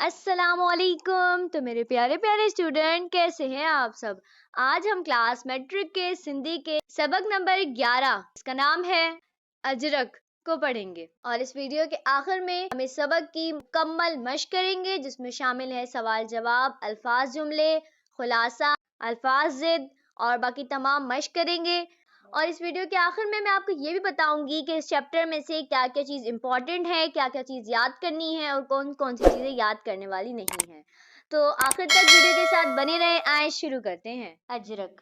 السلام علیکم. تو میرے پیارے پیارے اسٹوڈنٹ کیسے ہیں آپ سب؟ آج ہم کلاس میٹرک کے سندھی کے سبق نمبر 11 اس کا نام ہے اجرک کو پڑھیں گے، اور اس ویڈیو کے آخر میں ہم اس سبق کی مکمل مشق کریں گے، جس میں شامل ہے سوال جواب، الفاظ جملے، خلاصہ، الفاظ ضد اور باقی تمام مشق کریں گے۔ اور اس ویڈیو کے آخر میں آپ کو یہ بھی بتاؤں گی کہ اس چیپٹر میں سے کیا کیا چیز امپورٹنٹ ہے، کیا کیا چیز یاد کرنی ہے اور کون کون سی چیزیں یاد کرنے والی نہیں ہیں۔ تو آخر تک ویڈیو کے ساتھ بنے رہیں۔ آئیں شروع کرتے ہیں۔ اجرک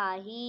آہی۔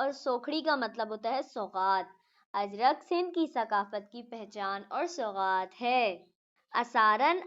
اور سوکھڑی کا مطلب ہوتا ہے سوغات۔ اجرک سندھ کی ثقافت کی پہچان اور سوغات ہے۔ آثارن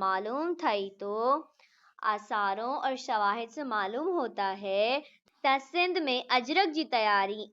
معلوم تھئی تو آثاروں اور شواہد سے معلوم ہوتا ہے تا سندھ میں اجرک جی تیاری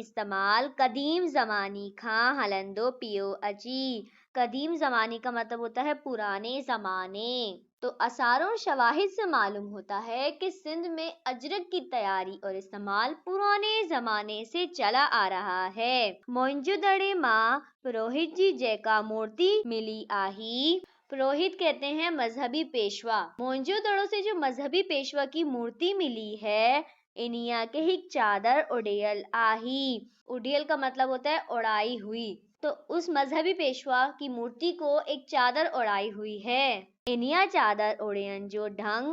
استعمال قدیم زمانی کھان ہلندو پیو اچی۔ قدیم زمانے کا مطلب ہوتا ہے پرانے زمانے۔ تو آثار اور شواہد سے معلوم ہوتا ہے کہ سندھ میں اجرک کی تیاری اور استعمال پرانے زمانے سے چلا آ رہا ہے۔ موئنجودڑے ماں پروہت جی جیکا مورتی ملی آہی۔ پروہت کہتے ہیں مذہبی پیشوا۔ موئنجودڑو سے جو مذہبی پیشوا کی مورتی ملی ہے، انیا کے ہی چادر اڑیل آہی۔ اڑیل کا مطلب ہوتا ہے اڑائی ہوئی۔ تو اس مذہبی پیشوا کی مورتی کو ایک چادر اڑائی ہوئی ہے۔ انیا چادر اڑین جو ڈھنگ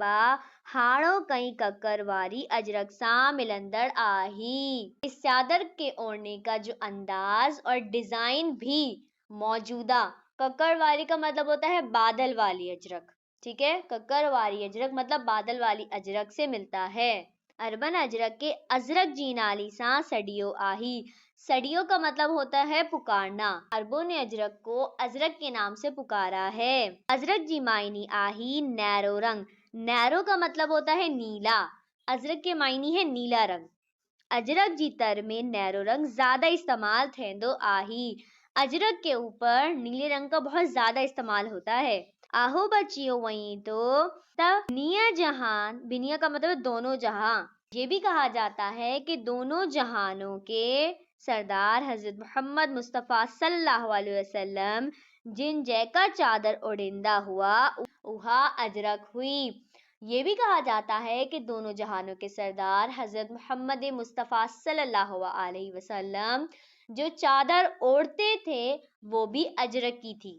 با ہاڑو کئی ککر واری اجرک ساں ملندڑ آہی۔ اس چادر کے اوڑھنے کا جو انداز اور ڈیزائن بھی موجودہ ککر واری کا مطلب ہوتا ہے بادل والی اجرک، ٹھیک ہے؟ ککر واری اجرک مطلب بادل والی اجرک سے ملتا ہے۔ اربن اجرک کے ازرک جی نالی ساں سڈیو آہی۔ سڈیو کا مطلب ہوتا ہے پکارنا۔ عربوں نے اجرک کو ازرک کے نام سے پکارا ہے۔ ازرک جی معنی آہی نیرو رنگ۔ نیرو کا مطلب ہوتا ہے نیلا۔ ازرک کے معنی ہے نیلا رنگ۔ اجرک جی تر میں نیرو رنگ زیادہ استعمال تھیندو آہی۔ اجرک کے اوپر نیلے رنگ کا بہت زیادہ استعمال ہوتا ہے۔ آہو بچیو وہیں تو بنیا جہان، بنیا کا مطلب دونوں جہاں۔ یہ بھی کہا جاتا ہے کہ دونوں جہانوں کے سردار حضرت محمد مصطفیٰ صلی اللہ علیہ وسلم جن جیکا چادر اڑیندا ہوا اوہا اجرک ہوئی۔ یہ بھی کہا جاتا ہے کہ دونوں جہانوں کے سردار حضرت محمد مصطفیٰ صلی اللہ علیہ وسلم جو چادر اوڑھتے تھے وہ بھی اجرک کی تھی۔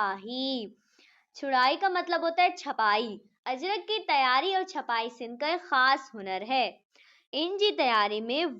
آہی۔ چھڑائی کا مطلب ہوتا ہے چھپائی۔ اجرک کی تیاری اور چھپائی سندھ کا ایک خاص ہنر ہے۔ ان جی تیاری میں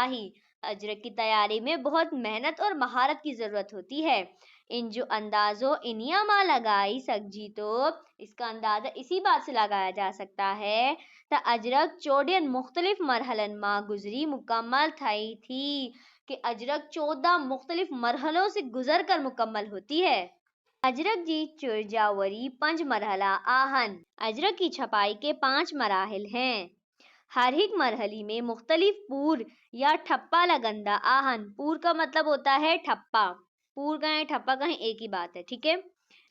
آہی۔ اجرک کی تیاری میں بہت محنت اور مہارت کی ضرورت ہوتی ہے۔ ان جو اندازو انیا ماں لگائی سکجی تو اس کا اندازہ اسی بات سے لگایا جا سکتا ہے تا اجرک 14 مختلف مرحلن ماں گزری مکمل تھئی تھی، کہ اجرک 14 مختلف مرحلوں سے گزر کر مکمل ہوتی ہے۔ اجرک جی چرجاوری 5 مرحلہ آہن۔ اجرک کی چھپائی کے 5 مراحل ہیں۔ ہر ایک مرحلی میں مختلف پور یا ٹھپا لگندا آہن۔ پور کا مطلب ہوتا ہے ٹھپا۔ پور کہیں ٹھپا کہیں ایک ہی بات ہے، ٹھیک ہے؟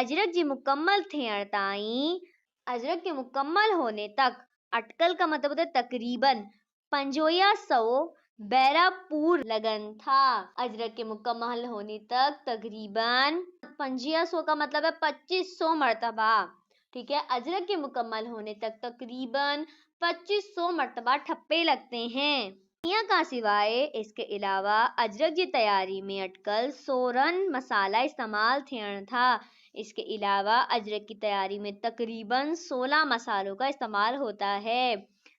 اجرک جی مکمل تھیڑ تائیں، اجرک کے مکمل ہونے تک، اٹکل کا مطلب ہوتا ہے تقریباً 5500 بیرا پور لگن تھا۔ اجرک کے مکمل ہونے تک تقریباً 5500 کا مطلب ہے 2500 مرتبہ، ٹھیک ہے؟ اجرک کے مکمل ہونے تک تقریباً 2500 مرتبہ ٹھپے لگتے ہیں۔ دنیا کا سوائے اس کے علاوہ اجرک جی تیاری میں اٹکل 16 مسالہ استعمال تھیڑ تھا۔ اس کے علاوہ اجرک کی تیاری میں تقریباً 16 مسالوں کا استعمال ہوتا ہے۔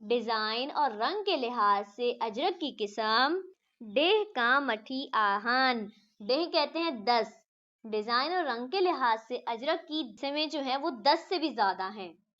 ڈیزائن اور رنگ کے لحاظ سے اجرک کی قسم ڈیہ کا مٹھی آہن۔ ڈیہ کہتے ہیں 10۔ ڈیزائن اور رنگ کے لحاظ سے اجرک کی قسمیں جو ہیں وہ 10 سے بھی زیادہ ہیں۔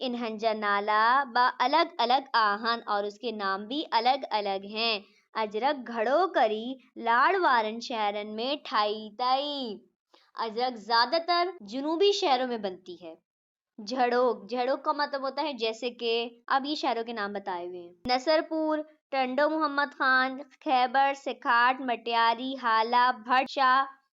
انہن جا نالا با الگ الگ آہن، اور اس کے نام بھی الگ الگ ہیں۔ اجرک گھڑو کری لاڑ وارن شہرن میں ٹھائی تئی۔ اجرک زیادہ تر جنوبی شہروں میں بنتی ہے۔ جھڑوک، جھڑوک کا مطلب ہوتا ہے جیسے کہ اب یہ شہروں کے نام بتائے ہوئے ہیں: نصر پور، ٹنڈو محمد خان، خیبر، سکھاٹ، مٹیاری، ہالہ، بھٹ شاہ،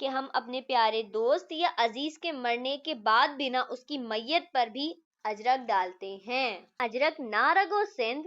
کہ ہم اپنے پیارے دوست یا عزیز کے مرنے کے بعد بھی نہ اس کی میت پر بھی اجرک ڈالتے ہیں۔ اجرک نہ رگو سندھ،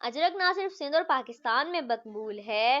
اجرک نہ صرف سندھ اور پاکستان میں مقبول ہے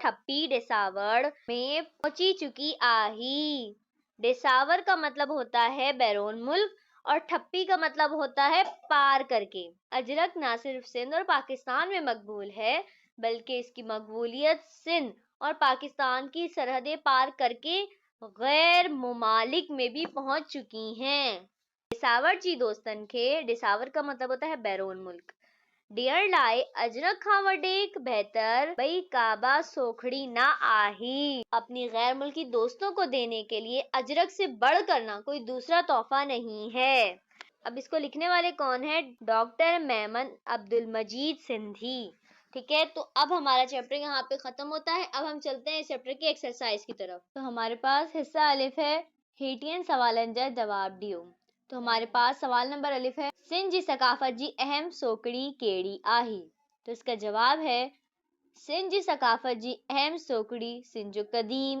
ٹھپی ڈساور میں پہنچی چکی آہی۔ ڈساور کا مطلب ہوتا ہے بیرون ملک اور ٹھپی کا مطلب ہوتا ہے پار کر کے۔ اجرک نہ صرف سندھ اور پاکستان میں مقبول ہے بلکہ اس کی مقبولیت سندھ اور پاکستان کی سرحدیں پار کر کے غیر ممالک میں بھی پہنچ چکی ہیں۔ ڈساور جی دوستن کے، ڈساور کا مطلب ہوتا ہے بیرون ملک۔ ڈیئر لائے اجرک کھاں وڈیک بہتر بئی کعبہ سوکھڑی نہ آہی۔ اپنی غیر ملکی دوستوں کو دینے کے لیے اجرک سے بڑھ کر نہ کوئی دوسرا تحفہ نہیں ہے۔ اب اس کو لکھنے والے کون ہیں؟ ڈاکٹر میمن عبدالمجید سندھی۔ ٹھیک ہے، تو اب ہمارا چیپٹر یہاں پہ ختم ہوتا ہے۔ اب ہم چلتے ہیں اس چیپٹر کی ایکسرسائز کی طرف۔ تو ہمارے پاس حصہ الف ہے ہیٹین سوالن جا جواب ڈیو۔ تو ہمارے پاس سوال نمبر الف ہے سندھ جی ثقافت جی اہم سوکڑی کیڑی آہی؟ تو اس کا جواب ہے سندھ جی ثقافت جی اہم سوکڑی سندھ جو قدیم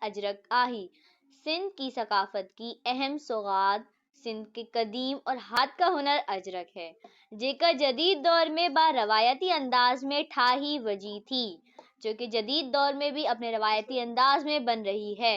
اجرک آہی۔ سندھ کی ثقافت کی اہم سوغات سندھ کے قدیم اور ہاتھ کا ہنر اجرک ہے، جیکا جدید دور میں با روایتی انداز میں ٹھاہی وجی تھی، جو کہ جدید دور میں بھی اپنے روایتی انداز میں بن رہی ہے۔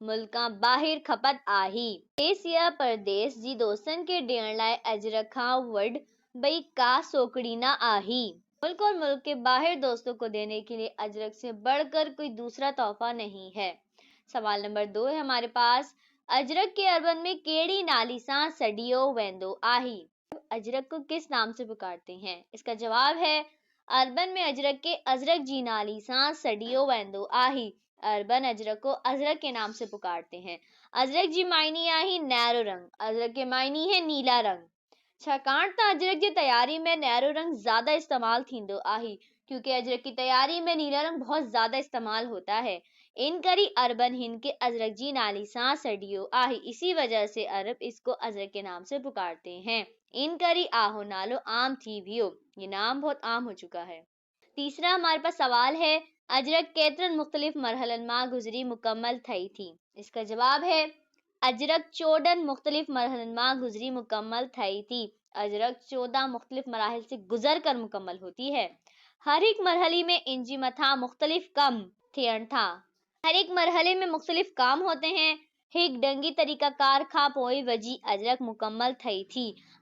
ملکاں باہر کھپت آہی۔ دیس یا پردیس جی دوستن کے ڈیئن لائے اجرک کھاں وڈ بئی کا سوکڑی نہ آہی۔ ملک اور ملک کے باہر دوستوں کو دینے کے لیے اجرک سے بڑھ کر کوئی دوسرا تحفہ نہیں ہے۔ سوال نمبر 2 ہے ہمارے پاس اجرک کے اربن میں کیڑی نالی سان سڈیو ویندو آہی؟ اجرک کو کس نام سے پکارتے ہیں؟ اس کا جواب ہے اربن میں اجرک کے ازرک جی نالی سان سڈیو ویندو آہی۔ اربن اجرک کو ازرک کے نام سے پکارتے ہیں۔ ازرک جی معنی آہی نیرو رنگ، ازرک کے معنی ہے نیلا رنگ۔ چھاکاڻ تا اجرک جی تیاری میں نیرو رنگ زیادہ استعمال تھیندو آہی، کیونکہ اجرک کی تیاری میں نیلا رنگ بہت زیادہ استعمال ہوتا ہے۔ ان کری اربن ہن کے ازرک جی نالی سان سڈیو آہی، اسی وجہ سے عرب اس کو ازرک کے نام سے پکارتے ہیں۔ ان کری آہو نالو عام تھی ویو، یہ نام بہت عام ہو چکا ہے۔ تیسرا ہمارے پاس سوال ہے اجرک کیترن مختلف مرحلن ماں گزری مکمل تھئی تھی؟ اس کا جواب ہے اجرک 14 مختلف مرحلن ماں گزری مکمل تھئی تھی۔ اجرک 14 مختلف مراحل سے گزر کر مکمل ہوتی ہے۔ ہر ایک مرحلی میں انجی متھا مختلف کم تھیڑ تھا۔ ہر ایک مرحلے میں مختلف کام ہوتے ہیں۔ ایک ڈنگی طریقہ کار کھا پوئی وجی اجرک مکمل تھئی تھی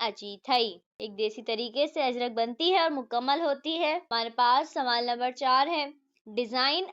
اچی تھئی۔ ایک دیسی طریقے سے اجرک بنتی ہے اور مکمل ہوتی ہے۔ ہمارے پاس سوال نمبر 4 ہے ڈیزائن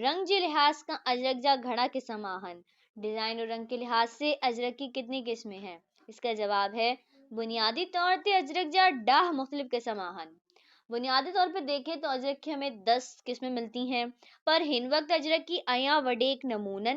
رنگ جے لحاظ کا اجرک جا گھڑا قسم آہن؟ ڈیزائن اور رنگ کے لحاظ سے اجرک کی کتنی قسمیں ہیں؟ اس کا جواب ہے بنیادی طور تے اجرک جا 10 مختلف قسم آہن۔ بنیادی طور پہ دیکھیں تو اجرک کی ہمیں 10 قسمیں ملتی ہیں، پر ہن وقت اجرک کی ایاں وڈیک نمونن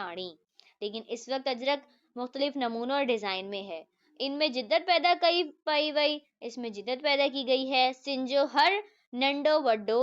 آڑی، لیکن اس وقت اجرک مختلف نمونوں اور ڈیزائن میں ہے۔ ان میں جدت پیدا کئی پئی وئی، اس میں جدت پیدا کی گئی ہے۔ سندھ جو ہر ننڈو وڈو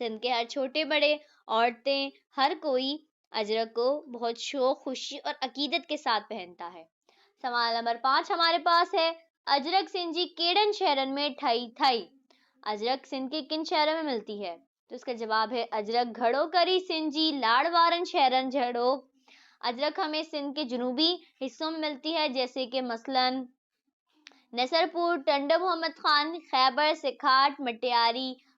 سندھ کے ہر چھوٹے بڑے عورتیں ہر کوئی اجرک کو بہت شوق خوشی اور عقیدت کے ساتھ پہنتا ہے۔ سوال نمبر 5 ہمارے پاس ہے اجرک سندھ جی کیڑن شہرن میں ٹھئی تھئی؟ اجرک سندھ کے کن شہروں میں ملتی ہے؟ تو اس کا جواب ہے اجرک گھڑو کری سندھ جی لاڑ وارن شہرن جھڑو۔ اجرک ہمیں سندھ کے جنوبی حصوں میں ملتی ہے، جیسے کہ مثلاً نصر پور، ٹنڈو محمد خان، خیبر، سکھاٹ، مٹیاری،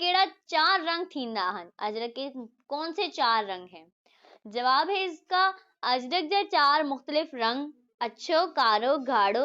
کیڑا 4 رنگ تھیندا ہن؟ اجرک کے کون سے 4 رنگ ہیں؟ جواب ہے اس کا اجرک جا 4 مختلف رنگ اچھو، کارو، گاڑو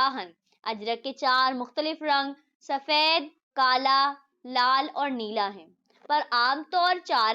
آہن۔ اجرک کے 4 مختلف رنگ سفید، کالا، لال اور نیلا ہیں، پر عام طور 4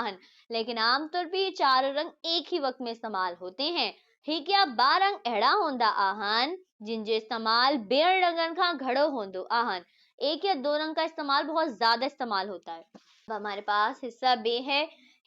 آہن، لیکن عام طور پہ یہ 4 رنگ ایک ہی وقت میں استعمال ہوتے ہیں۔ ہک یا با رنگ اہڑا ہوندا آہن جن جو استعمال بیر رنگن کا گھڑو ہوندو آہن۔ 1 یا 2 رنگ کا استعمال بہت زیادہ استعمال ہوتا ہے۔ اب ہمارے پاس حصہ بے ہے